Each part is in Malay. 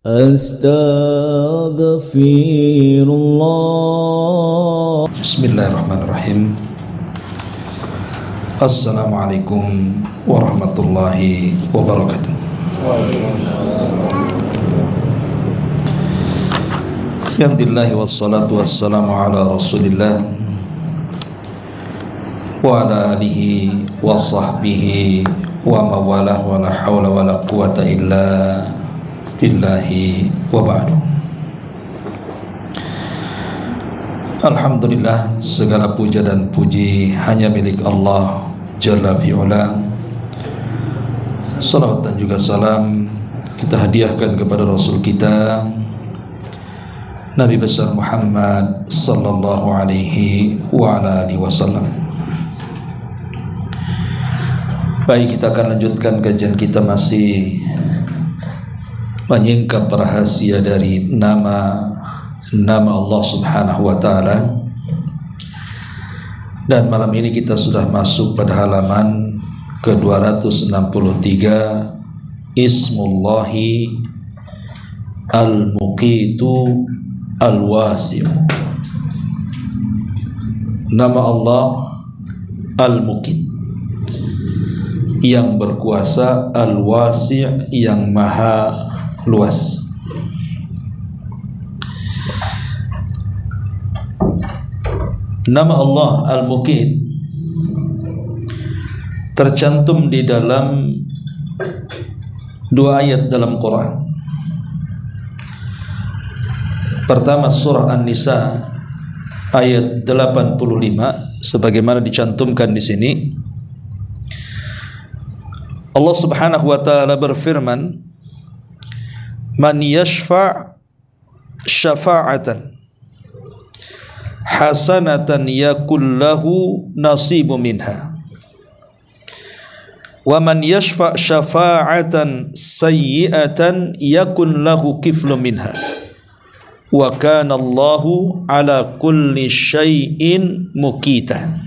Astaghfirullah. Bismillahirrahmanirrahim. Assalamualaikum warahmatullahi wabarakatuh. Alhamdulillah wassalatu wassalamu ala rasulillah wa ala alihi wa sahbihi wa mawalah wa la hawla wa la quwata illa billahi wa ba'du. Alhamdulillah, segala puja dan puji hanya milik Allah Jalla fi'ula. Salawat dan juga salam kita hadiahkan kepada Rasul kita Nabi besar Muhammad sallallahu alaihi wa ala alihi wasallam. Baik, kita akan lanjutkan kajian kita masih menyingkap rahasia dari nama Allah Subhanahu wa taala. Dan malam ini kita sudah masuk pada halaman ke-263, Ismullahi Al-Muqitu Al-Wasi'u. Nama Allah Al-Muqit, yang berkuasa, Al-Wasi', yang maha luas. Nama Allah Al-Muqit tercantum di dalam dua ayat dalam Quran. Pertama, surah An-Nisa ayat 85, sebagaimana dicantumkan di sini. Allah Subhanahu wa taala berfirman, "Man yashfa' syafa'atan hasanatan yakul lahu nasibu minha, wa man yashfa' syafa'atan sayyi'atan yakun lahu kiflu minha, wa kana Allahu ala kulli syai'in muqita."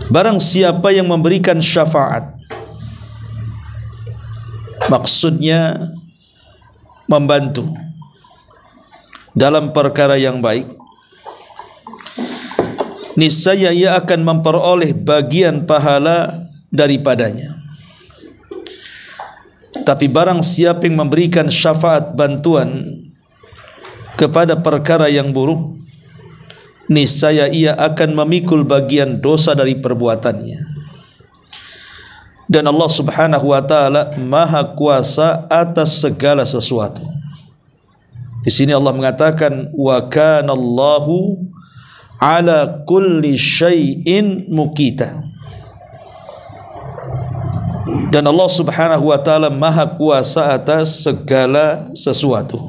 Barang siapa yang memberikan syafaat, maksudnya membantu dalam perkara yang baik, niscaya ia akan memperoleh bagian pahala daripadanya. Tapi barang siapa yang memberikan syafaat bantuan kepada perkara yang buruk, niscaya ia akan memikul bagian dosa dari perbuatannya. Dan Allah Subhanahu wa taala Maha Kuasa atas segala sesuatu. Di sini Allah mengatakan, wa kana Allahu ala kulli syai'in muqita. Dan Allah Subhanahu wa taala Maha Kuasa atas segala sesuatu.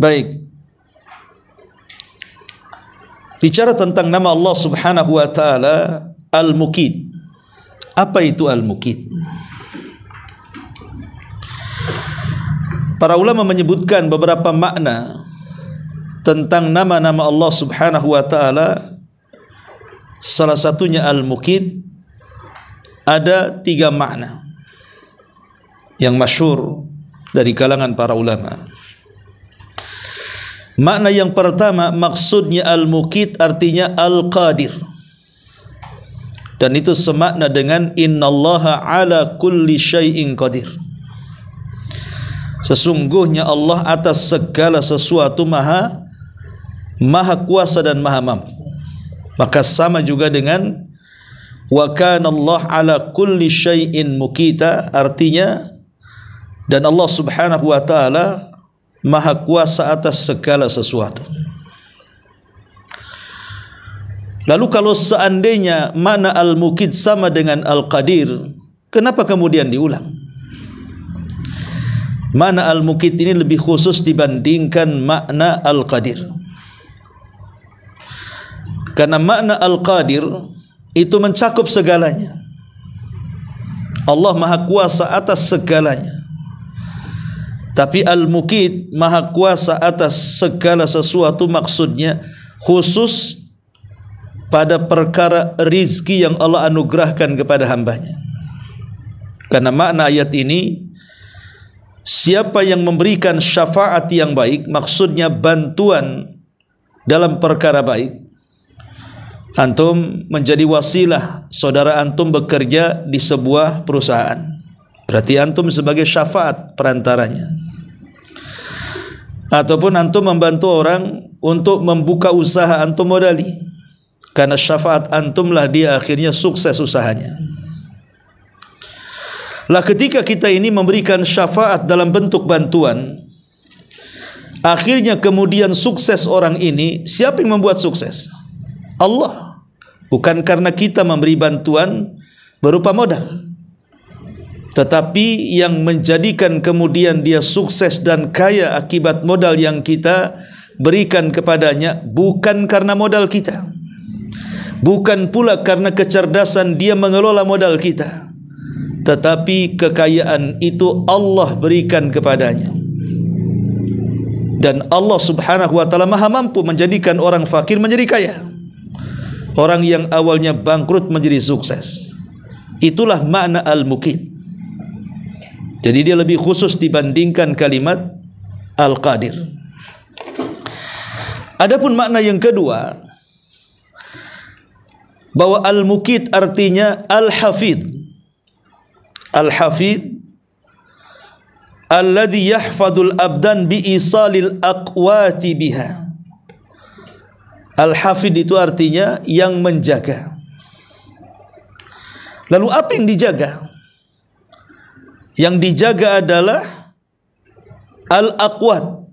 Baik, bicara tentang nama Allah Subhanahu wa taala Al-Muqit. Apa itu Al-Muqit? Para ulama menyebutkan beberapa makna tentang nama-nama Allah Subhanahu wa taala. Salah satunya Al-Muqit, ada 3 makna yang masyhur dari kalangan para ulama. Makna yang pertama, maksudnya Al-Muqit artinya Al-Qadir, dan itu semakna dengan innallaha ala kulli syai'in qadir. Sesungguhnya Allah atas segala sesuatu maha kuasa dan maha mampu. Maka sama juga dengan wa kana Allah ala kulli syai'in muqita, artinya dan Allah Subhanahu wa taala Maha Kuasa atas segala sesuatu. Lalu kalau seandainya makna Al-Muqit sama dengan Al-Qadir, kenapa kemudian diulang? Makna Al-Muqit ini lebih khusus dibandingkan makna Al-Qadir. Karena makna Al-Qadir itu mencakup segalanya. Allah Maha Kuasa atas segalanya. Tapi Al-Muqit, Maha Kuasa atas segala sesuatu, maksudnya khusus pada perkara rizki yang Allah anugerahkan kepada hambanya. Karena makna ayat ini, siapa yang memberikan syafaat yang baik, maksudnya bantuan dalam perkara baik. Antum menjadi wasilah saudara antum bekerja di sebuah perusahaan, berarti antum sebagai syafaat perantaranya. Ataupun antum membantu orang untuk membuka usaha antum modali, karena syafaat antumlah dia akhirnya sukses usahanya. Lah ketika kita ini memberikan syafaat dalam bentuk bantuan, akhirnya kemudian sukses orang ini, siapa yang membuat sukses? Allah. Bukan karena kita memberi bantuan berupa modal, tetapi yang menjadikan kemudian dia sukses dan kaya akibat modal yang kita berikan kepadanya bukan karena modal kita, bukan pula karena kecerdasan dia mengelola modal kita, tetapi kekayaan itu Allah berikan kepadanya. Dan Allah subhanahu wa ta'ala maha mampu menjadikan orang fakir menjadi kaya, orang yang awalnya bangkrut menjadi sukses. Itulah makna al-muqit. Jadi dia lebih khusus dibandingkan kalimat al-qadir. Adapun makna yang kedua, bahwa al-muqit artinya al-hafid. Al-hafid alladhi yahfadul abdan bi isalil aqwati biha. Al-hafid itu artinya yang menjaga. Lalu apa yang dijaga? Yang dijaga adalah al-aqwat.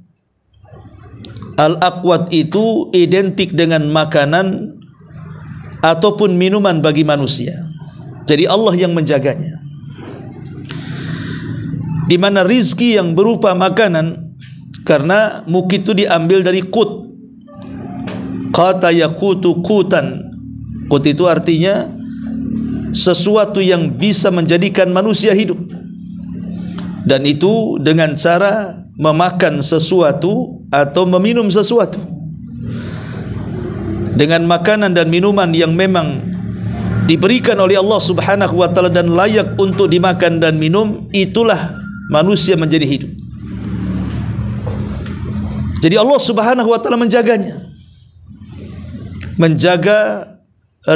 Al-aqwat itu identik dengan makanan ataupun minuman bagi manusia. Jadi Allah yang menjaganya. Di mana rizki yang berupa makanan, karena mukit itu diambil dari qut. Qata yaqutu qutan. Qut itu artinya sesuatu yang bisa menjadikan manusia hidup, dan itu dengan cara memakan sesuatu atau meminum sesuatu. Dengan makanan dan minuman yang memang diberikan oleh Allah subhanahu wa ta'ala dan layak untuk dimakan dan minum, itulah manusia menjadi hidup. Jadi Allah subhanahu wa ta'ala menjaganya, menjaga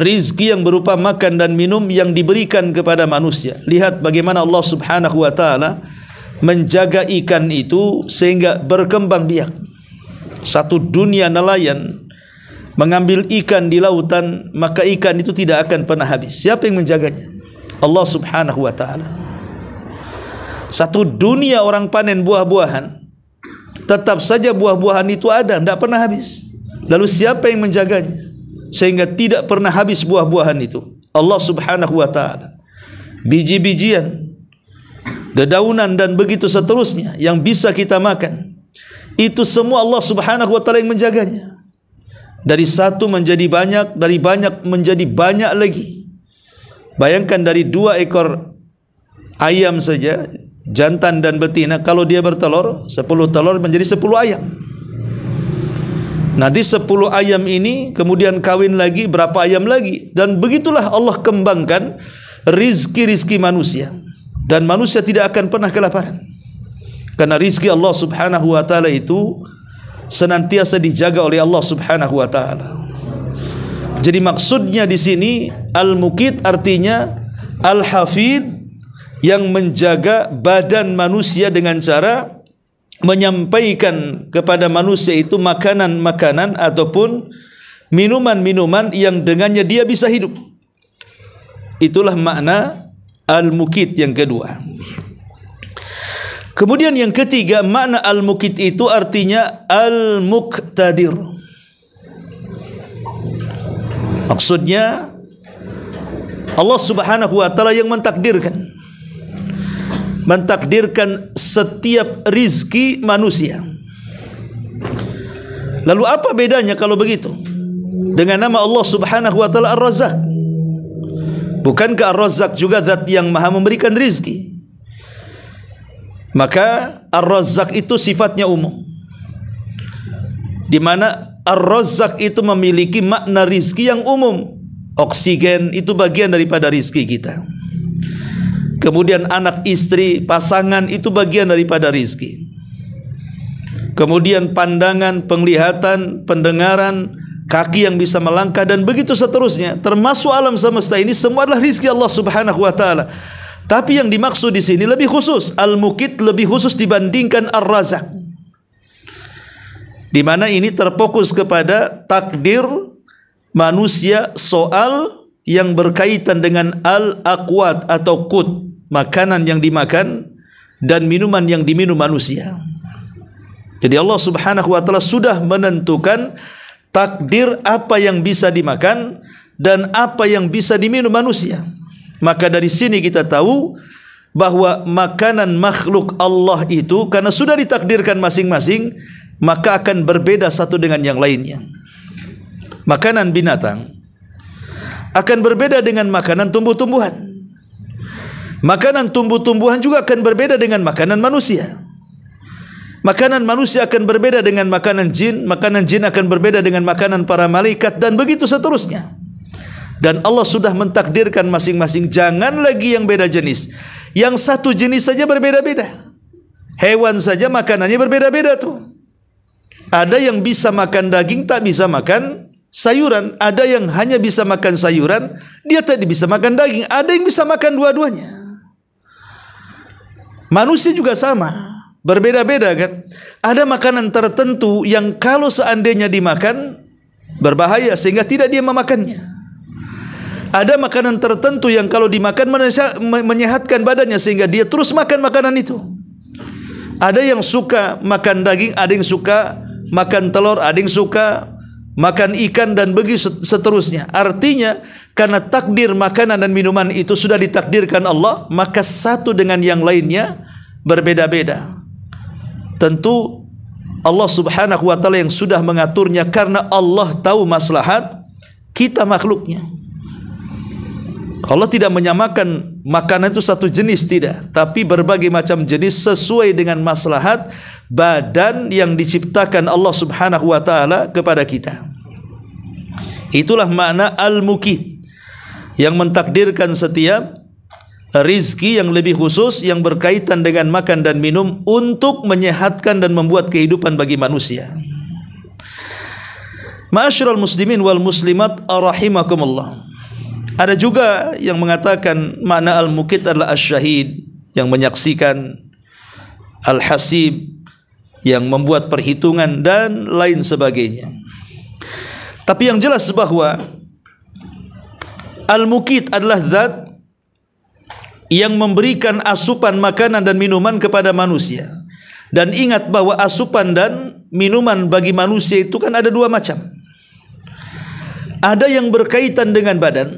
rizki yang berupa makan dan minum yang diberikan kepada manusia. Lihat bagaimana Allah subhanahu wa ta'ala menjaga ikan itu sehingga berkembang biak. Satu dunia nelayan mengambil ikan di lautan, maka ikan itu tidak akan pernah habis. Siapa yang menjaganya? Allah subhanahu wa ta'ala. Satu dunia orang panen buah-buahan, tetap saja buah-buahan itu ada, tidak pernah habis. Lalu siapa yang menjaganya sehingga tidak pernah habis buah-buahan itu? Allah subhanahu wa ta'ala. Biji-bijian, dedaunan dan begitu seterusnya yang bisa kita makan, itu semua Allah subhanahu wa ta'ala yang menjaganya. Dari satu menjadi banyak, dari banyak menjadi banyak lagi. Bayangkan dari 2 ekor ayam saja, jantan dan betina, kalau dia bertelur, 10 telur menjadi 10 ayam. Nanti 10 ayam ini kemudian kawin lagi, berapa ayam lagi, dan begitulah Allah kembangkan rizki-rizki manusia, dan manusia tidak akan pernah kelaparan, karena rizki Allah subhanahu wa ta'ala itu senantiasa dijaga oleh Allah subhanahu wa ta'ala. Jadi maksudnya di sini al-muqit artinya al-hafid, yang menjaga badan manusia dengan cara menyampaikan kepada manusia itu makanan-makanan ataupun minuman-minuman yang dengannya dia bisa hidup. Itulah makna al-muqit yang kedua. Kemudian yang ketiga, makna al-muqit itu artinya al-muqtadir. Maksudnya Allah subhanahu wa ta'ala yang mentakdirkan setiap rizki manusia. Lalu apa bedanya kalau begitu dengan nama Allah subhanahu wa ta'ala Ar-Razzaq? Bukankah Ar-Razzaq juga zat yang maha memberikan rizki? Maka Ar-Razzaq itu sifatnya umum, di mana Ar-Razzaq itu memiliki makna rizki yang umum. Oksigen itu bagian daripada rizki kita. Kemudian anak istri, pasangan itu bagian daripada rizki. Kemudian pandangan, penglihatan, pendengaran, kaki yang bisa melangkah dan begitu seterusnya. Termasuk alam semesta ini semua adalah rizki Allah Subhanahu wa taala. Tapi yang dimaksud di sini lebih khusus. Al-Muqit lebih khusus dibandingkan Ar-Razzaq. Di mana ini terfokus kepada takdir manusia soal yang berkaitan dengan al-aqwat atau qut, makanan yang dimakan dan minuman yang diminum manusia. Jadi Allah Subhanahu wa taala sudah menentukan takdir apa yang bisa dimakan dan apa yang bisa diminum manusia. Maka dari sini kita tahu bahwa makanan makhluk Allah itu karena sudah ditakdirkan masing-masing, maka akan berbeda satu dengan yang lainnya. Makanan binatang akan berbeda dengan makanan tumbuh-tumbuhan. Makanan tumbuh-tumbuhan juga akan berbeda dengan makanan manusia. Makanan manusia akan berbeda dengan makanan jin akan berbeda dengan makanan para malaikat dan begitu seterusnya. Dan Allah sudah mentakdirkan masing-masing. Jangan lagi yang beda jenis. Yang satu jenis saja berbeda-beda. Hewan saja makanannya berbeda-beda tuh. Ada yang bisa makan daging, tak bisa makan sayuran. Ada yang hanya bisa makan sayuran, dia tidak bisa makan daging. Ada yang bisa makan dua-duanya. Manusia juga sama, berbeda-beda kan. Ada makanan tertentu yang kalau seandainya dimakan berbahaya sehingga tidak dia memakannya. Ada makanan tertentu yang kalau dimakan menyehatkan badannya sehingga dia terus makan makanan itu. Ada yang suka makan daging, ada yang suka makan telur, ada yang suka makan ikan dan begitu seterusnya. Artinya karena takdir makanan dan minuman itu sudah ditakdirkan Allah, maka satu dengan yang lainnya berbeda-beda. Tentu Allah Subhanahu wa taala yang sudah mengaturnya karena Allah tahu maslahat kita makhluknya. Allah tidak menyamakan makanan itu satu jenis, tidak, tapi berbagai macam jenis sesuai dengan maslahat badan yang diciptakan Allah Subhanahu wa taala kepada kita. Itulah makna al-muqit, yang mentakdirkan setiap rizki yang lebih khusus yang berkaitan dengan makan dan minum untuk menyehatkan dan membuat kehidupan bagi manusia. Ma'asyiral muslimin wal muslimat rahimakumullah. Ada juga yang mengatakan makna al-muqit adalah asy-syahid, yang menyaksikan, al-hasib, yang membuat perhitungan dan lain sebagainya. Tapi yang jelas bahwa al-muqit adalah zat yang memberikan asupan makanan dan minuman kepada manusia. Dan ingat bahwa asupan dan minuman bagi manusia itu kan ada dua macam. Ada yang berkaitan dengan badan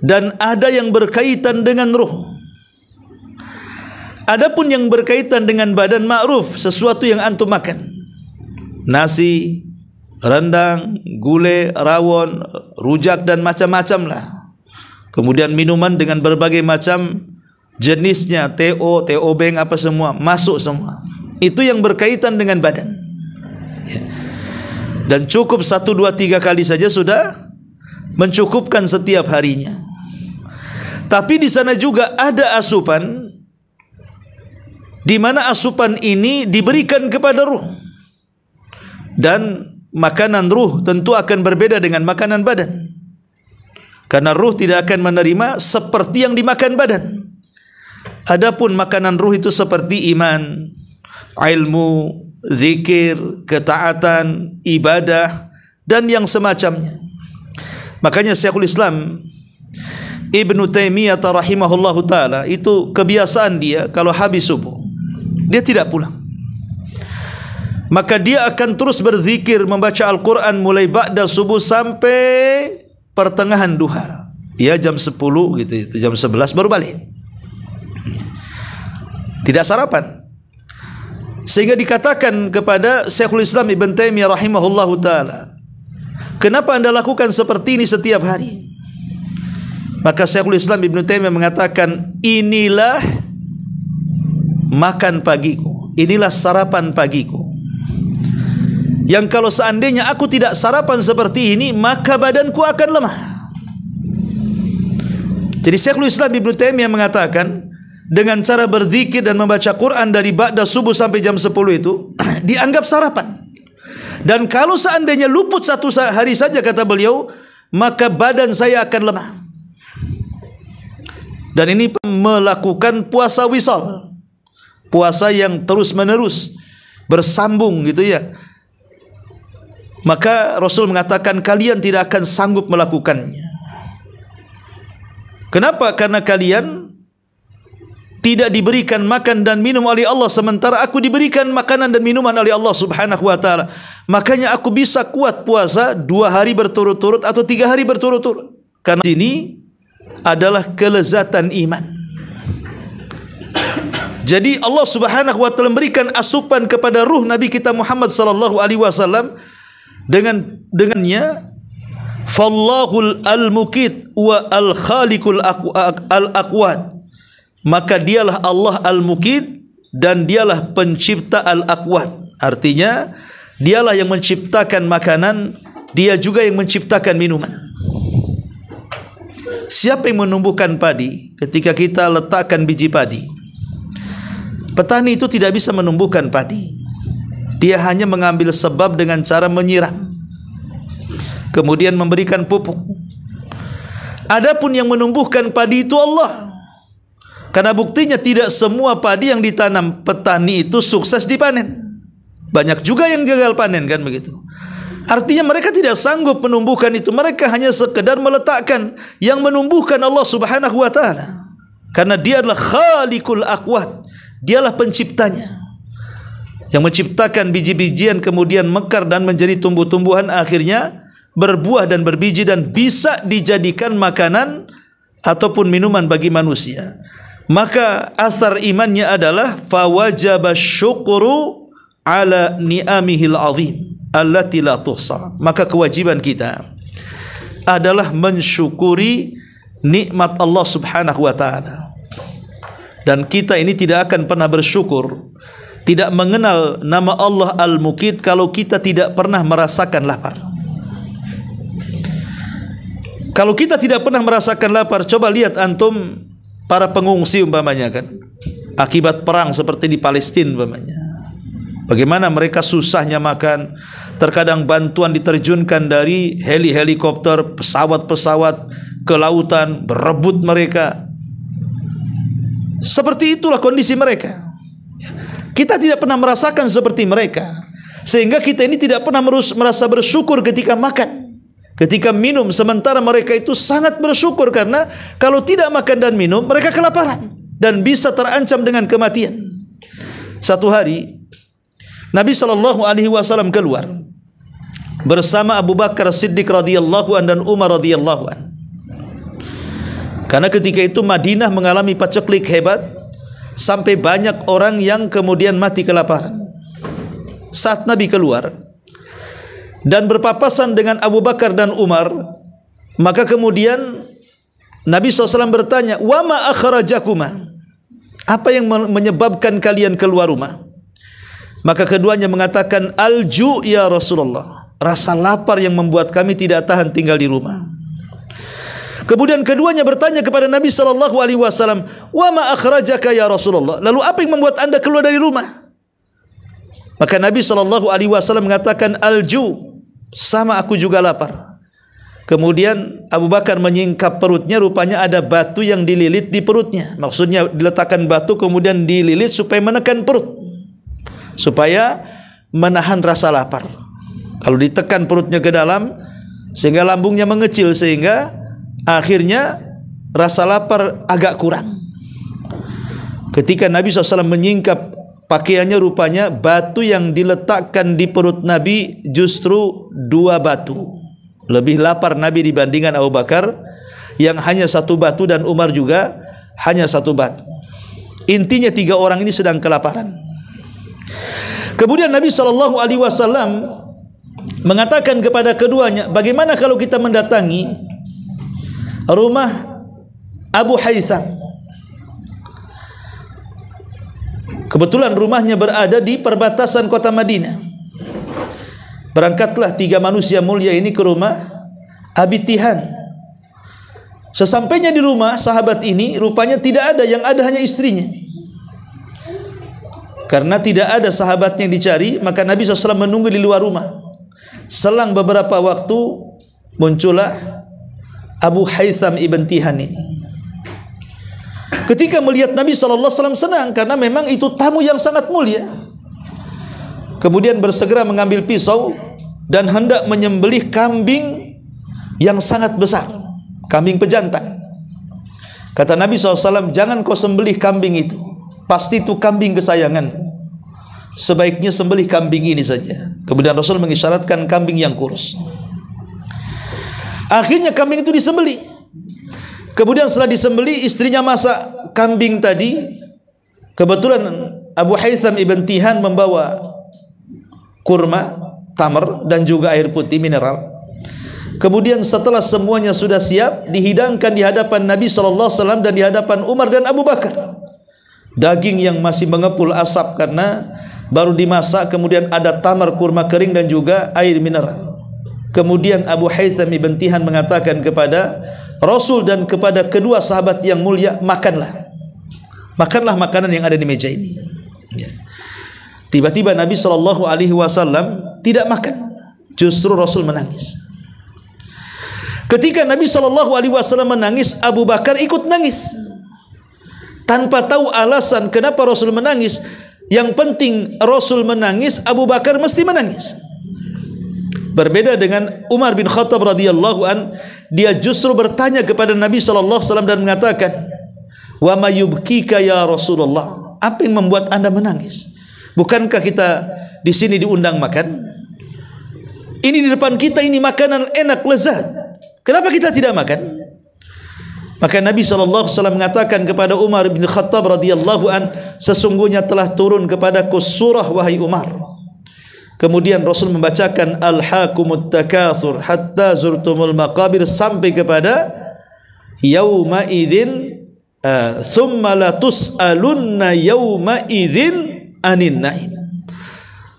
dan ada yang berkaitan dengan ruh. Adapun yang berkaitan dengan badan ma'ruf, sesuatu yang antum makan. Nasi, rendang, gulai, rawon, rujak dan macam-macam lah. Kemudian minuman dengan berbagai macam jenisnya, TO, TO Beng, apa semua, masuk semua. Itu yang berkaitan dengan badan. Dan cukup 1, 2, 3 kali saja sudah mencukupkan setiap harinya. Tapi di sana juga ada asupan, di mana asupan ini diberikan kepada ruh. Dan makanan ruh tentu akan berbeda dengan makanan badan. Karena ruh tidak akan menerima seperti yang dimakan badan. Adapun makanan ruh itu seperti iman, ilmu, zikir, ketaatan, ibadah dan yang semacamnya. Makanya Syekhul Islam Ibnu Taimiyah rahimahullahu taala itu kebiasaan dia kalau habis subuh dia tidak pulang. Maka dia akan terus berzikir, membaca Al-Qur'an mulai ba'da subuh sampai pertengahan duha. Ya jam 10 gitu, itu jam 11 baru balik. Tidak sarapan. Sehingga dikatakan kepada Syekhul Islam Ibn Taimiyah rahimahullahu taala, "Kenapa Anda lakukan seperti ini setiap hari?" Maka Syekhul Islam Ibn Taimiyah mengatakan, "Inilah makan pagiku, inilah sarapan pagiku." yang kalau seandainya aku tidak sarapan seperti ini, maka badanku akan lemah. Jadi Syekhul Islam Ibnu Taimiyah mengatakan, dengan cara berzikir dan membaca Quran dari ba'da subuh sampai jam 10 itu dianggap sarapan. Dan kalau seandainya luput satu hari saja, kata beliau, maka badan saya akan lemah. Dan ini melakukan puasa wisal, puasa yang terus menerus bersambung gitu ya. Maka Rasul mengatakan kalian tidak akan sanggup melakukannya. Kenapa? Karena kalian tidak diberikan makan dan minum oleh Allah, sementara aku diberikan makanan dan minuman oleh Allah Subhanahu wa taala. Makanya aku bisa kuat puasa 2 hari berturut-turut atau 3 hari berturut-turut. Karena ini adalah kelezatan iman. Jadi Allah Subhanahu wa taala memberikan asupan kepada ruh Nabi kita Muhammad sallallahu alaihi wasallam dengannya fallahul al-muqit wa al-khaliqul al-aqwat. Maka dialah Allah al-muqit dan dialah pencipta al-aqwat. Artinya dialah yang menciptakan makanan, dia juga yang menciptakan minuman. Siapa yang menumbuhkan padi? Ketika kita letakkan biji padi, petani itu tidak bisa menumbuhkan padi. Dia hanya mengambil sebab dengan cara menyiram, kemudian memberikan pupuk. Adapun yang menumbuhkan padi itu Allah. Karena buktinya tidak semua padi yang ditanam petani itu sukses dipanen. Banyak juga yang gagal panen, kan begitu. Artinya mereka tidak sanggup menumbuhkan itu. Mereka hanya sekedar meletakkan. Yang menumbuhkan Allah Subhanahu wa taala. Karena dia adalah khaliqul aqwat. Dialah penciptanya. Yang menciptakan biji-bijian kemudian mekar dan menjadi tumbuh-tumbuhan, akhirnya berbuah dan berbiji dan bisa dijadikan makanan ataupun minuman bagi manusia. Maka asar imannya adalah fawajaba syukru ala ni'amihil azim allati la tuhsa. Maka kewajiban kita adalah mensyukuri nikmat Allah Subhanahu wa taala. Dan kita ini tidak akan pernah bersyukur, tidak mengenal nama Allah Al-Muqit kalau kita tidak pernah merasakan lapar. Kalau kita tidak pernah merasakan lapar, coba lihat antum para pengungsi umpamanya, kan, akibat perang seperti di Palestina umpamanya. Bagaimana mereka susahnya makan. Terkadang bantuan diterjunkan dari helikopter, pesawat-pesawat ke lautan, berebut mereka. Seperti itulah kondisi mereka. Kita tidak pernah merasakan seperti mereka, sehingga kita ini tidak pernah merasa bersyukur ketika makan, ketika minum. Sementara mereka itu sangat bersyukur, karena kalau tidak makan dan minum mereka kelaparan dan bisa terancam dengan kematian. Satu hari Nabi SAW keluar bersama Abu Bakar Siddiq radhiyallahu an dan Umar radhiyallahu an. Karena ketika itu Madinah mengalami paceklik hebat, sampai banyak orang yang kemudian mati kelaparan. Saat Nabi keluar dan berpapasan dengan Abu Bakar dan Umar, maka kemudian Nabi SAW bertanya, "Wa ma akhrajakuma?" Apa yang menyebabkan kalian keluar rumah? Maka keduanya mengatakan, "Al-ju' ya Rasulullah." Rasa lapar yang membuat kami tidak tahan tinggal di rumah. Kemudian keduanya bertanya kepada Nabi SAW, "Wa ma akhrajaka ya Rasulullah?" Lalu apa yang membuat anda keluar dari rumah? Maka Nabi SAW mengatakan, "Al-ju'." Sama aku juga lapar. Kemudian Abu Bakar menyingkap perutnya, rupanya ada batu yang dililit di perutnya. Maksudnya diletakkan batu kemudian dililit supaya menekan perut, supaya menahan rasa lapar. Kalau ditekan perutnya ke dalam sehingga lambungnya mengecil, sehingga akhirnya rasa lapar agak kurang. Ketika Nabi SAW menyingkap pakaiannya, rupanya batu yang diletakkan di perut Nabi justru 2 batu. Lebih lapar Nabi dibandingkan Abu Bakar yang hanya 1 batu, dan Umar juga hanya 1 batu. Intinya 3 orang ini sedang kelaparan. Kemudian Nabi SAW mengatakan kepada keduanya, "Bagaimana kalau kita mendatangi rumah Abu Haytham?" Kebetulan rumahnya berada di perbatasan kota Madinah. Berangkatlah 3 manusia mulia ini ke rumah Abi Tihan. Sesampainya di rumah sahabat ini, rupanya tidak ada, yang ada hanya istrinya. Karena tidak ada sahabat yang dicari, maka Nabi SAW menunggu di luar rumah. Selang beberapa waktu, muncullah Abu Haytham ibn Tihan ini. Ketika melihat Nabi SAW senang, karena memang itu tamu yang sangat mulia. Kemudian bersegera mengambil pisau dan hendak menyembelih kambing yang sangat besar, kambing pejantan. Kata Nabi SAW, jangan kau sembelih kambing itu, pasti itu kambing kesayangan. Sebaiknya sembelih kambing ini saja. Kemudian Rasul mengisyaratkan kambing yang kurus. Akhirnya kambing itu disembelih. Kemudian setelah disembelih, istrinya masak kambing tadi. Kebetulan Abu Haytham ibn Tihan membawa kurma, tamar, dan juga air putih mineral. Kemudian setelah semuanya sudah siap, dihidangkan di hadapan Nabi SAW dan di hadapan Umar dan Abu Bakar. Daging yang masih mengepul asap karena baru dimasak, kemudian ada tamar, kurma kering, dan juga air mineral. Kemudian Abu Haytham ibn Tihan mengatakan kepada Rasul dan kepada kedua sahabat yang mulia, makanlah. Makanlah makanan yang ada di meja ini. Tiba-tiba Nabi SAW tidak makan. Justru Rasul menangis. Ketika Nabi SAW menangis, Abu Bakar ikut nangis. Tanpa tahu alasan kenapa Rasul menangis. Yang penting Rasul menangis, Abu Bakar mesti menangis. Berbeda dengan Umar bin Khattab radhiyallahu an, dia justru bertanya kepada Nabi SAW dan mengatakan, wa ma yubkika ya Rasulullah, apa yang membuat anda menangis? Bukankah kita di sini diundang makan? Ini di depan kita, ini makanan enak, lezat. Kenapa kita tidak makan? Maka Nabi SAW mengatakan kepada Umar bin Khattab radhiyallahu an, sesungguhnya telah turun kepadaku surah wahai Umar. Kemudian Rasul membacakan alhaakumut takatsur hatta zurtumul maqabir sampai kepada yauma idzin thumma la tus'alunna yauma idzin anin naim.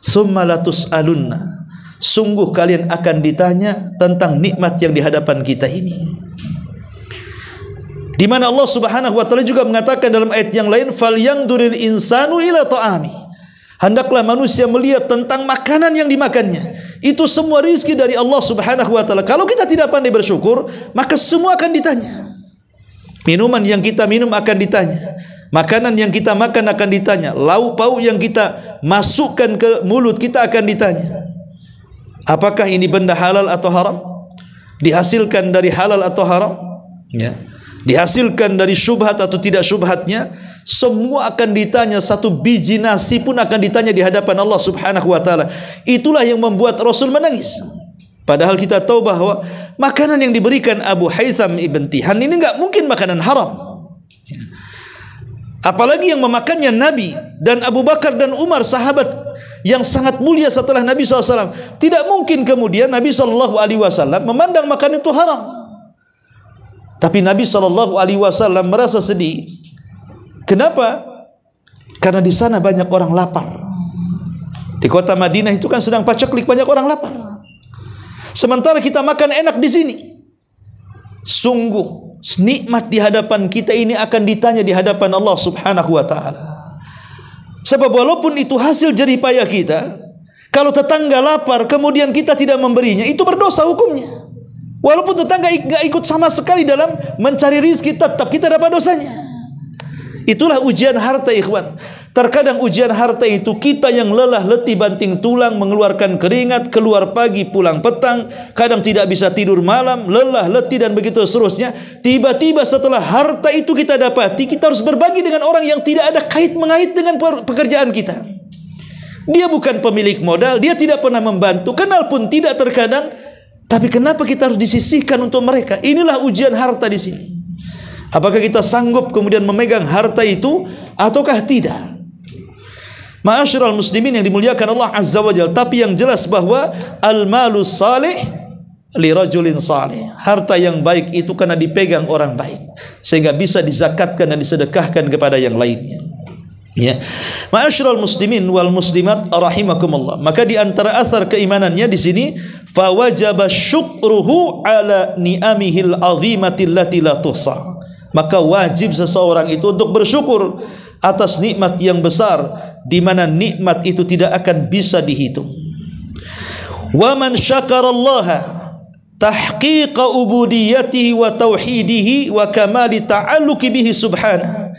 Thumma la tus'alunna, sungguh kalian akan ditanya tentang nikmat yang di hadapan kita ini. Di mana Allah Subhanahu wa taala juga mengatakan dalam ayat yang lain, falyanzuril insanu ila ta'ami, hendaklah manusia melihat tentang makanan yang dimakannya. Itu semua rizki dari Allah Subhanahu wa taala. Kalau kita tidak pandai bersyukur, maka semua akan ditanya. Minuman yang kita minum akan ditanya, makanan yang kita makan akan ditanya, lauk pauk yang kita masukkan ke mulut kita akan ditanya. Apakah ini benda halal atau haram? Dihasilkan dari halal atau haram? Ya. Dihasilkan dari syubhat atau tidak syubhatnya? Semua akan ditanya. Satu biji nasi pun akan ditanya di hadapan Allah Subhanahu wa taala. Itulah yang membuat Rasul menangis. Padahal kita tahu bahwa makanan yang diberikan Abu Haytham ibn Tihan ini enggak mungkin makanan haram. Apalagi yang memakannya Nabi dan Abu Bakar dan Umar, sahabat yang sangat mulia setelah Nabi SAW. Tidak mungkin kemudian Nabi SAW memandang makan itu haram. Tapi Nabi SAW merasa sedih. Kenapa? Karena di sana banyak orang lapar. Di kota Madinah itu kan sedang paceklik, banyak orang lapar. Sementara kita makan enak di sini. Sungguh nikmat di hadapan kita ini akan ditanya di hadapan Allah Subhanahu wa taala. Sebab walaupun itu hasil jerih payah kita, kalau tetangga lapar kemudian kita tidak memberinya, itu berdosa hukumnya. Walaupun tetangga tidak ikut sama sekali dalam mencari rizki, tetap kita dapat dosanya. Itulah ujian harta, ikhwan. Terkadang ujian harta itu kita yang lelah letih banting tulang, mengeluarkan keringat, keluar pagi pulang petang, kadang tidak bisa tidur malam, lelah letih dan begitu seterusnya. Tiba-tiba setelah harta itu kita dapati, kita harus berbagi dengan orang yang tidak ada kait mengait dengan pekerjaan kita. Dia bukan pemilik modal, dia tidak pernah membantu, kenal pun tidak terkadang. Tapi kenapa kita harus disisihkan untuk mereka? Inilah ujian harta di sini. Apakah kita sanggup kemudian memegang harta itu ataukah tidak? Ma'asyiral muslimin yang dimuliakan Allah Azza wa Jalla. Tapi yang jelas bahwa al-malus salih li rajulin salih. Harta yang baik itu karena dipegang orang baik, sehingga bisa dizakatkan dan disedekahkan kepada yang lainnya. Ya, ma'asyiral muslimin wal muslimat rahimakumullah. Maka di antara asar keimanannya di sini, fa wajaba syukruhu ala ni'amihil azimati allati la tuhsa. Maka wajib seseorang itu untuk bersyukur atas nikmat yang besar, di mana nikmat itu tidak akan bisa dihitung. Wa man syakarallaha tahqiqa ubudiyatihi wa tauhidihi wa kamali ta'alluqi bihi subhanahu.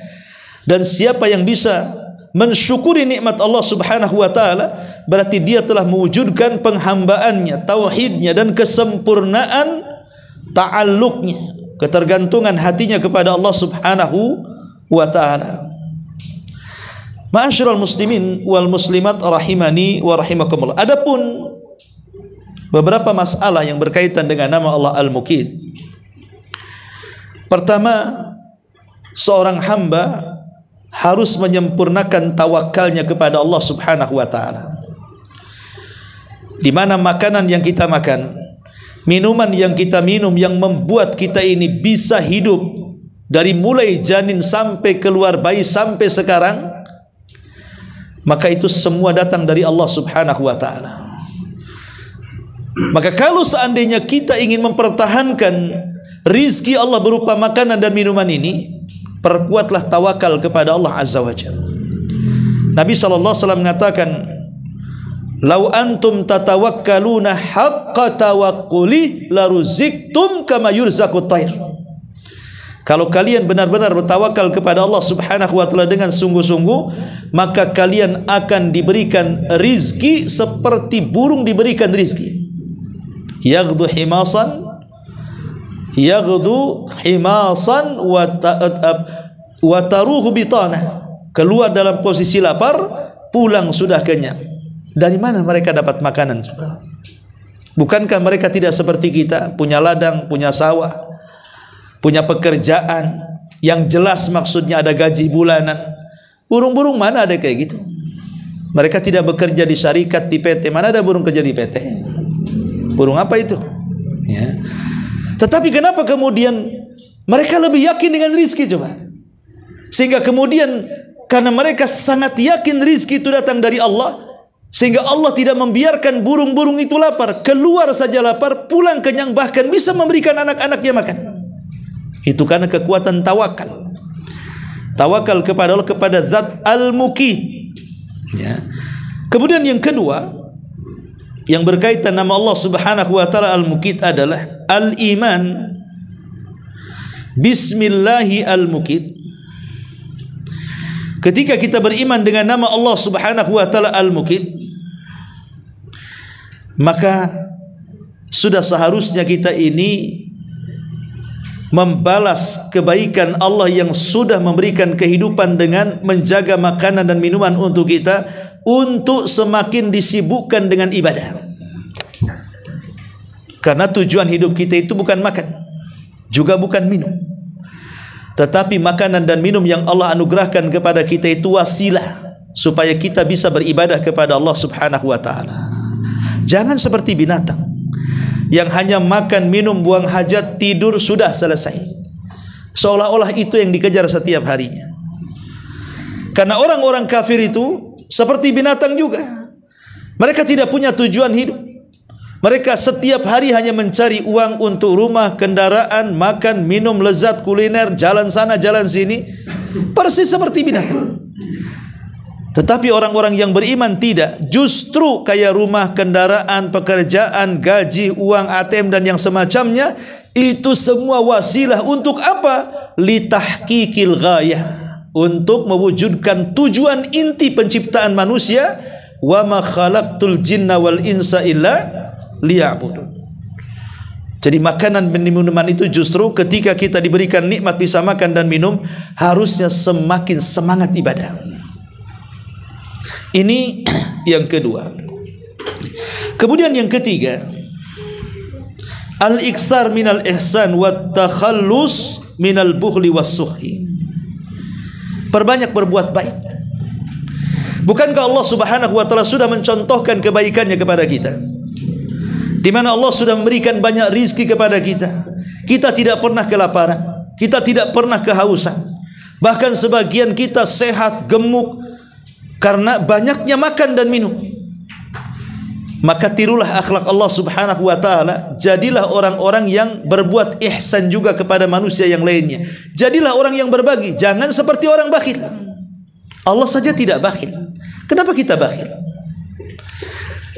Dan siapa yang bisa mensyukuri nikmat Allah Subhanahu wa taala, berarti dia telah mewujudkan penghambaannya, tauhidnya, dan kesempurnaan ta'alluqnya, ketergantungan hatinya kepada Allah Subhanahu wa taala. Ma'asyiral muslimin wal muslimat rahimani wa rahimakumullah. Adapun beberapa masalah yang berkaitan dengan nama Allah Al-Muqit. Pertama, seorang hamba harus menyempurnakan tawakalnya kepada Allah Subhanahu wa taala. Di mana makanan yang kita makan, minuman yang kita minum yang membuat kita ini bisa hidup dari mulai janin sampai keluar bayi sampai sekarang, maka itu semua datang dari Allah Subhanahu wa taala. Maka kalau seandainya kita ingin mempertahankan rizki Allah berupa makanan dan minuman ini, perkuatlah tawakal kepada Allah Azza wa Jalla. Nabi SAW mengatakan, "Lau antum tatawakkaluna haqqa tawakkuli laruziktum kama yurzaqut thair." Kalau kalian benar-benar bertawakal kepada Allah Subhanahu wa taala dengan sungguh-sungguh, maka kalian akan diberikan rizki seperti burung diberikan rizki. Yaghdu himasan wa taruhu bitanah. Keluar dalam posisi lapar, pulang sudah kenyang. Dari mana mereka dapat makanan? Bukankah mereka tidak seperti kita, punya ladang, punya sawah, punya pekerjaan yang jelas maksudnya ada gaji bulanan? Burung-burung mana ada kayak gitu? Mereka tidak bekerja di syarikat, di PT. Mana ada burung kerja di PT? Burung apa itu? Ya. Tetapi kenapa kemudian mereka lebih yakin dengan rizki, coba? Sehingga kemudian karena mereka sangat yakin rizki itu datang dari Allah, sehingga Allah tidak membiarkan burung-burung itu lapar. Keluar saja lapar, pulang kenyang, bahkan bisa memberikan anak-anaknya makan. Itu karena kekuatan tawakal. Tawakal kepada Allah, kepada Zat Al-Muqit. Ya. Kemudian yang kedua, yang berkaitan nama Allah Subhanahu wa taala Al-Muqit adalah al-iman bismillahi al-Muqit. Ketika kita beriman dengan nama Allah Subhanahu wa taala Al-Muqit, maka sudah seharusnya kita ini membalas kebaikan Allah yang sudah memberikan kehidupan dengan menjaga makanan dan minuman untuk kita, untuk semakin disibukkan dengan ibadah. Karena tujuan hidup kita itu bukan makan, juga bukan minum, tetapi makanan dan minum yang Allah anugerahkan kepada kita itu wasilah supaya kita bisa beribadah kepada Allah Subhanahu wa taala. Jangan seperti binatang yang hanya makan, minum, buang hajat, tidur, sudah selesai. Seolah-olah itu yang dikejar setiap harinya. Karena orang-orang kafir itu seperti binatang juga. Mereka tidak punya tujuan hidup. Mereka setiap hari hanya mencari uang untuk rumah, kendaraan, makan, minum, lezat, kuliner, jalan sana, jalan sini. Persis seperti binatang. Tetapi orang-orang yang beriman tidak. Justru kaya rumah, kendaraan, pekerjaan, gaji, uang ATM dan yang semacamnya, itu semua wasilah untuk apa? Litahqiqil ghayah, untuk mewujudkan tujuan inti penciptaan manusia. Wa ma khalaqtul jinna wal insa illa liya'budun. Jadi makanan dan minuman itu justru ketika kita diberikan nikmat bisa makan dan minum, harusnya semakin semangat ibadah. Ini yang kedua. Kemudian yang ketiga, al-iksar minal ihsan wa takhallus minal bukhli was sukhi. Perbanyak berbuat baik. Bukankah Allah Subhanahu wa taala sudah mencontohkan kebaikannya kepada kita? Di mana Allah sudah memberikan banyak rizki kepada kita. Kita tidak pernah kelaparan, kita tidak pernah kehausan. Bahkan sebagian kita sehat, gemuk, karena banyaknya makan dan minum. Maka tirulah akhlak Allah Subhanahu wa taala, jadilah orang-orang yang berbuat ihsan juga kepada manusia yang lainnya. Jadilah orang yang berbagi, jangan seperti orang bakhil. Allah saja tidak bakhil. Kenapa kita bakhil?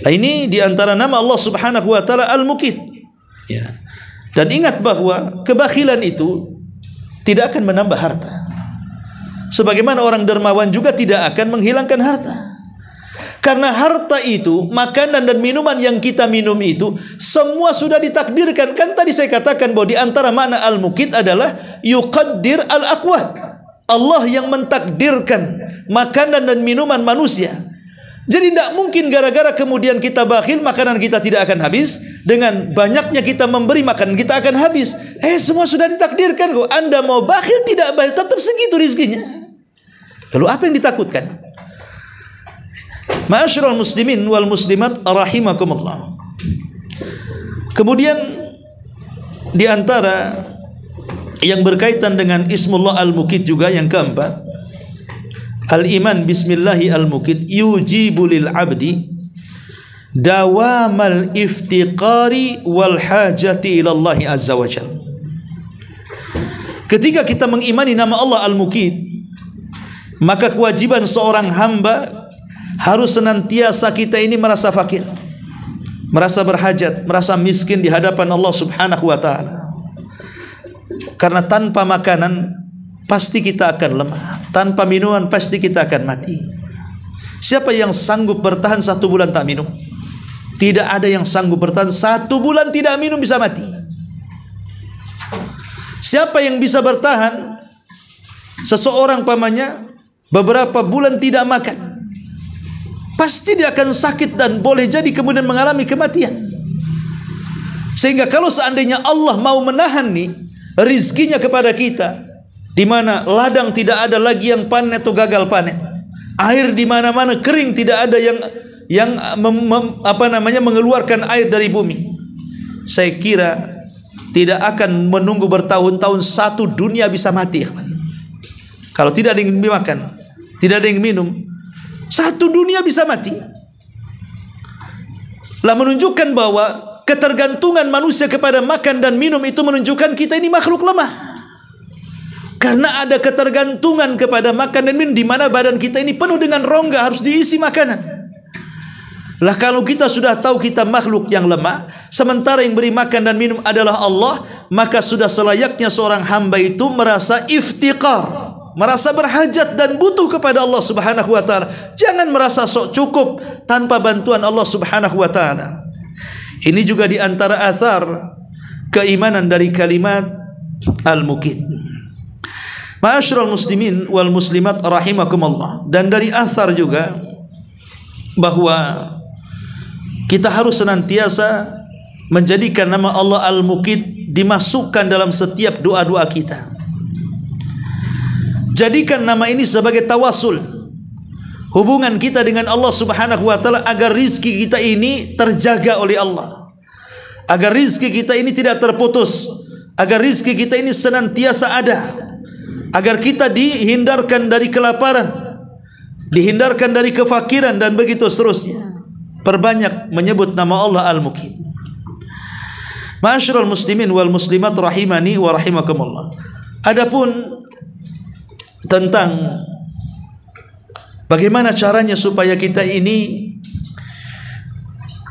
Nah, ini di antara nama Allah Subhanahu wa taala Al-Muqit. Ya. Dan ingat bahwa kebakhilan itu tidak akan menambah harta. Sebagaimana orang dermawan juga tidak akan menghilangkan harta. Karena harta itu, makanan dan minuman yang kita minum itu semua sudah ditakdirkan. Kan tadi saya katakan bahwa di antara makna al-muqit adalah yuqaddir al-aqwat. Allah yang mentakdirkan makanan dan minuman manusia. Jadi tidak mungkin gara-gara kemudian kita bakhil, makanan kita tidak akan habis. Dengan banyaknya kita memberi, makanan kita akan habis. Semua sudah ditakdirkan kok. Anda mau bakhil tidak bakhil, tetap segitu rizkinya. Lalu apa yang ditakutkan? Ma'asyiral muslimin wal muslimat rahimakumullah. Kemudian di antara yang berkaitan dengan Ismullah Al-Muqit juga yang keempat, al-iman bismillahi al-muqit yujibu lil abdi dawamal iftiqari wal hajati ila Allah azza wa jalla. Ketika kita mengimani nama Allah Al-Muqit, maka kewajiban seorang hamba harus senantiasa kita ini merasa fakir, merasa berhajat, merasa miskin di hadapan Allah Subhanahu wa taala. Karena tanpa makanan pasti kita akan lemah, tanpa minuman pasti kita akan mati. Siapa yang sanggup bertahan 1 bulan tak minum? Tidak ada yang sanggup bertahan 1 bulan tidak minum bisa mati. Siapa yang bisa bertahan seseorang pamannya beberapa bulan tidak makan? Pasti dia akan sakit dan boleh jadi kemudian mengalami kematian. Sehingga kalau seandainya Allah mau menahan nih rizkinya kepada kita, di mana ladang tidak ada lagi yang panen atau gagal panen, air di mana-mana kering, tidak ada yang mengeluarkan air dari bumi, saya kira tidak akan menunggu bertahun-tahun 1 dunia bisa mati. Kalau tidak ada yang makan, tidak ada yang minum, 1 dunia bisa mati. Lah menunjukkan bahwa ketergantungan manusia kepada makan dan minum itu menunjukkan kita ini makhluk lemah. Karena ada ketergantungan kepada makan dan minum, di mana badan kita ini penuh dengan rongga, harus diisi makanan. Lah kalau kita sudah tahu kita makhluk yang lemah, sementara yang beri makan dan minum adalah Allah, maka sudah selayaknya seorang hamba itu merasa iftiqar, merasa berhajat dan butuh kepada Allah Subhanahu wa taala. Jangan merasa sok cukup tanpa bantuan Allah Subhanahu wa taala. Ini juga di antara asar keimanan dari kalimat al-muqit. Ma'asyiral muslimin wal muslimat rahimakumullah. Dan dari asar juga bahwa kita harus senantiasa menjadikan nama Allah Al-Muqit dimasukkan dalam setiap doa-doa kita. Jadikan nama ini sebagai tawasul, hubungan kita dengan Allah Subhanahu wa taala, agar rizki kita ini terjaga oleh Allah, agar rizki kita ini tidak terputus, agar rizki kita ini senantiasa ada, agar kita dihindarkan dari kelaparan, dihindarkan dari kefakiran, dan begitu seterusnya. Perbanyak menyebut nama Allah Al-Muqit. Ma'asyiral muslimin wal muslimat rahimani wa rahimakumullah. Adapun tentang bagaimana caranya supaya kita ini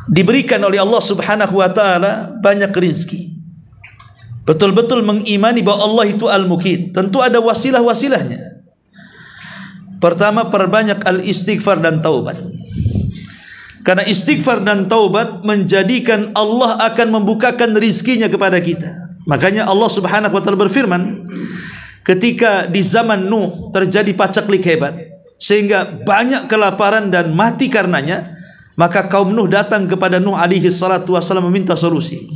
diberikan oleh Allah Subhanahu wa taala banyak rezeki, betul-betul mengimani bahwa Allah itu Al-Muqit, tentu ada wasilah-wasilahnya. Pertama, perbanyak al-istighfar dan taubat. Karena istighfar dan taubat menjadikan Allah akan membukakan rizkinya kepada kita. Makanya Allah Subhanahu wa taala berfirman, ketika di zaman Nuh terjadi pacaklik hebat sehingga banyak kelaparan dan mati karenanya, maka kaum Nuh datang kepada Nuh alaihi salatu wasallam meminta solusi.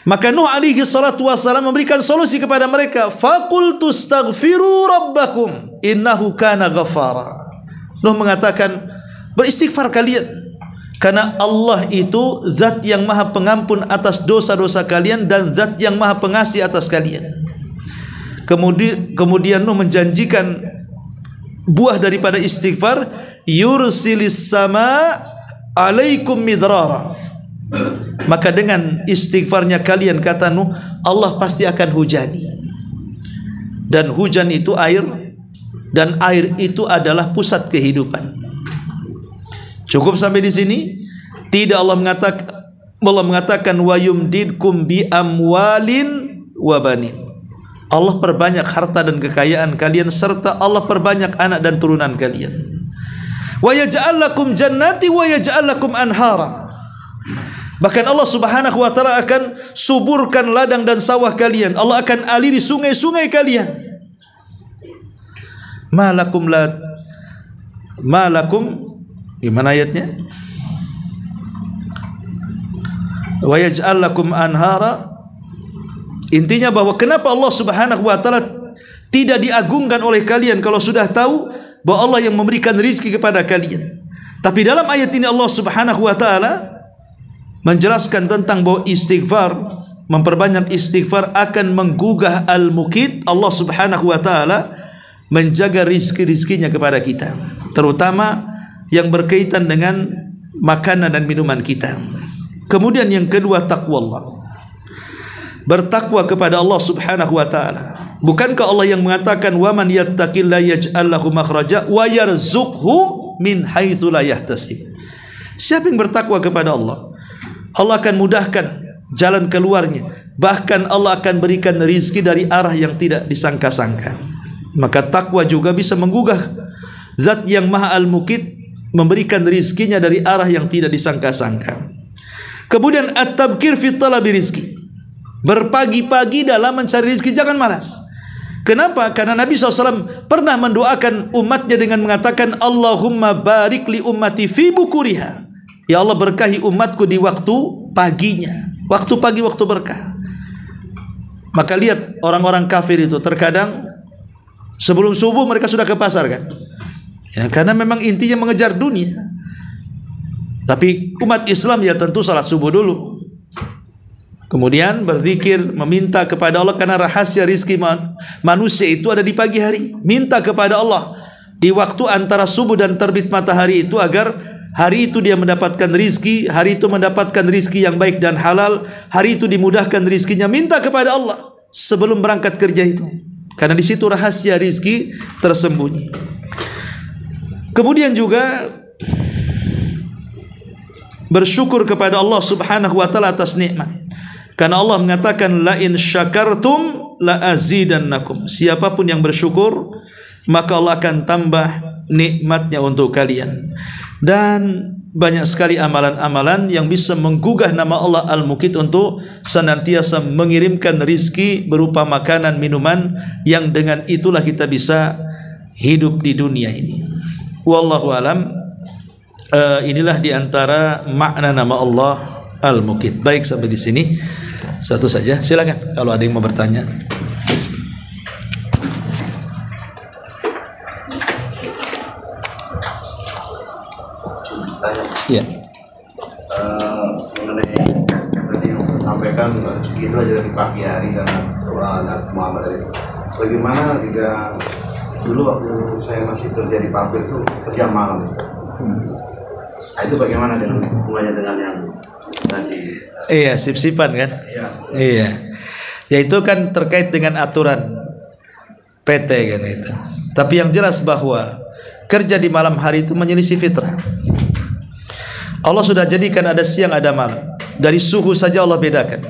Maka Nuh alaihi salatu wasallam memberikan solusi kepada mereka. Faqultu astaghfiru rabbakum innahu kana ghaffara. Nuh mengatakan, beristighfar kalian, karena Allah itu zat yang maha pengampun atas dosa-dosa kalian dan zat yang maha pengasih atas kalian. Kemudian Nuh menjanjikan buah daripada istighfar, yursilis sama alaikum midrara. Maka dengan istighfarnya kalian, kata Nuh, Allah pasti akan hujani. Dan hujan itu air, dan air itu adalah pusat kehidupan. Cukup sampai di sini? Tidak. Allah mengatakan wa yumdidkum bi amwalin wa banin. Allah perbanyak harta dan kekayaan kalian, serta Allah perbanyak anak dan turunan kalian. Wa yaj'al lakum jannati wa yaj'al lakum anhara. Bahkan Allah Subhanahu wa taala akan suburkan ladang dan sawah kalian. Allah akan aliri sungai-sungai kalian. Malakum gimana ayatnya? Wa yaj'al lakum anhara. Intinya bahwa kenapa Allah Subhanahu wa taala tidak diagungkan oleh kalian kalau sudah tahu bahwa Allah yang memberikan rizki kepada kalian. Tapi dalam ayat ini Allah Subhanahu wa taala menjelaskan tentang bahwa istighfar, memperbanyak istighfar akan menggugah al-mukit. Allah Subhanahu wa taala menjaga rizki-rizkinya kepada kita, terutama yang berkaitan dengan makanan dan minuman kita. Kemudian yang kedua, takwa Allah. Bertakwa kepada Allah Subhanahu wa taala. Bukankah Allah yang mengatakan wa man yattaqillaha yaj'al lahu makhraja wa yarzuqhu min haitsu la yahtasib. Siapa yang bertakwa kepada Allah, Allah akan mudahkan jalan keluarnya. Bahkan Allah akan berikan rizki dari arah yang tidak disangka-sangka. Maka takwa juga bisa menggugah Zat yang Maha Al-Mukit, memberikan rizkinya dari arah yang tidak disangka-sangka. Kemudian at-tabkir fi talabi rizki. Berpagi-pagi dalam mencari rizki, jangan malas. Kenapa? Karena Nabi SAW pernah mendoakan umatnya dengan mengatakan Allahumma barik li ummati fi bukuriha. Ya Allah, berkahi umatku di waktu paginya. Waktu pagi, waktu berkah. Maka lihat orang-orang kafir itu terkadang sebelum subuh mereka sudah ke pasar kan? Ya, karena memang intinya mengejar dunia. Tapi umat Islam ya tentu salat subuh dulu. Kemudian berzikir, meminta kepada Allah, karena rahasia rizki manusia itu ada di pagi hari. Minta kepada Allah di waktu antara subuh dan terbit matahari itu, agar hari itu dia mendapatkan rizki, hari itu mendapatkan rizki yang baik dan halal, hari itu dimudahkan rizkinya. Minta kepada Allah sebelum berangkat kerja itu, karena di situ rahasia rizki tersembunyi. Kemudian juga bersyukur kepada Allah Subhanahu wa taala atas nikmat. Karena Allah mengatakan la in syakartum la azidannakum. Siapapun yang bersyukur, maka Allah akan tambah nikmatnya untuk kalian. Dan banyak sekali amalan-amalan yang bisa menggugah nama Allah Al-Mukit untuk senantiasa mengirimkan rizki berupa makanan, minuman, yang dengan itulah kita bisa hidup di dunia ini. Wallahu alam. Inilah diantara makna nama Allah Al-Mukit. Baik, sampai di sini satu saja. Silakan kalau ada yang mau bertanya. Ya. Mengenai tadi yang sampaikan rezeki itu aja dari pagi hari dan doa dan Muhammad itu. Bagaimana jika dulu waktu saya masih kerja di pabrik itu kerja malam? Nah, itu bagaimana dengan hubungannya dengan yang tadi? Iya, sip-sipan kan? Iya. Ya itu kan terkait dengan aturan PT kan itu. Tapi yang jelas bahwa kerja di malam hari itu menyelisih fitrah. Allah sudah jadikan ada siang ada malam. Dari suhu saja Allah bedakan.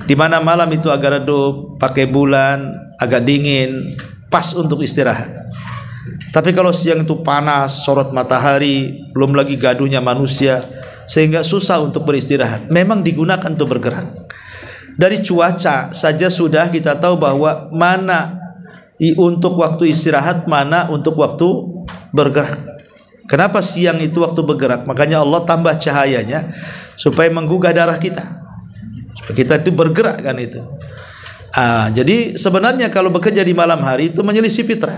Di mana malam itu agak redup, pakai bulan, agak dingin, pas untuk istirahat. Tapi kalau siang itu panas, sorot matahari, belum lagi gaduhnya manusia, sehingga susah untuk beristirahat. Memang digunakan untuk bergerak. Dari cuaca saja sudah kita tahu bahwa mana untuk waktu istirahat, mana untuk waktu bergerak. Kenapa siang itu waktu bergerak? Makanya Allah tambah cahayanya supaya menggugah darah kita, supaya kita itu bergerak kan itu. Jadi sebenarnya kalau bekerja di malam hari itu menyelisih fitrah.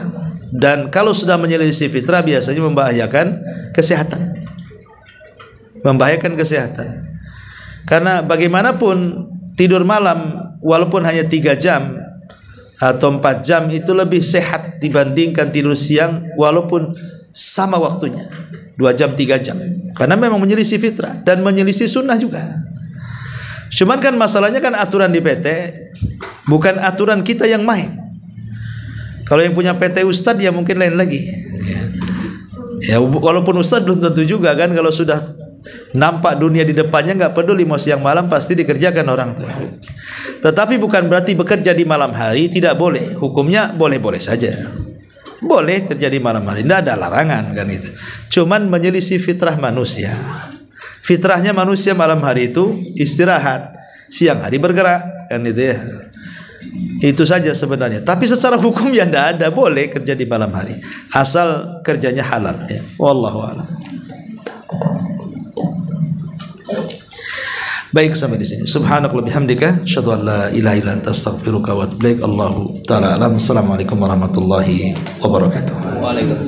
Dan kalau sudah menyelisih fitrah biasanya membahayakan kesehatan. Membahayakan kesehatan. Karena bagaimanapun tidur malam walaupun hanya 3 jam atau 4 jam itu lebih sehat dibandingkan tidur siang walaupun sama waktunya 2 jam 3 jam, karena memang menyelisih fitrah dan menyelisih sunnah juga. Cuman kan masalahnya kan aturan di PT bukan aturan kita yang main. Kalau yang punya PT Ustadz ya mungkin lain lagi. Ya walaupun Ustadz belum tentu juga kan, kalau sudah nampak dunia di depannya nggak peduli mau siang malam pasti dikerjakan orang tuh. Tetapi bukan berarti bekerja di malam hari tidak boleh. Hukumnya boleh-boleh saja. Boleh kerja di malam hari, tidak ada larangan kan itu. Cuman menyelisih fitrah manusia. Fitrahnya manusia malam hari itu istirahat, siang hari bergerak kan itu ya. Itu saja sebenarnya. Tapi secara hukum ya tidak ada, boleh kerja di malam hari asal kerjanya halal ya. Wallahu a'lam. Baik, sampai di sini. Subhanakallahumma bihamdika asyhadu an la ilaha illa anta astaghfiruka wa atubu ilaik. Allahu taala alam. Assalamualaikum warahmatullahi wabarakatuh. Waalaikumsalam.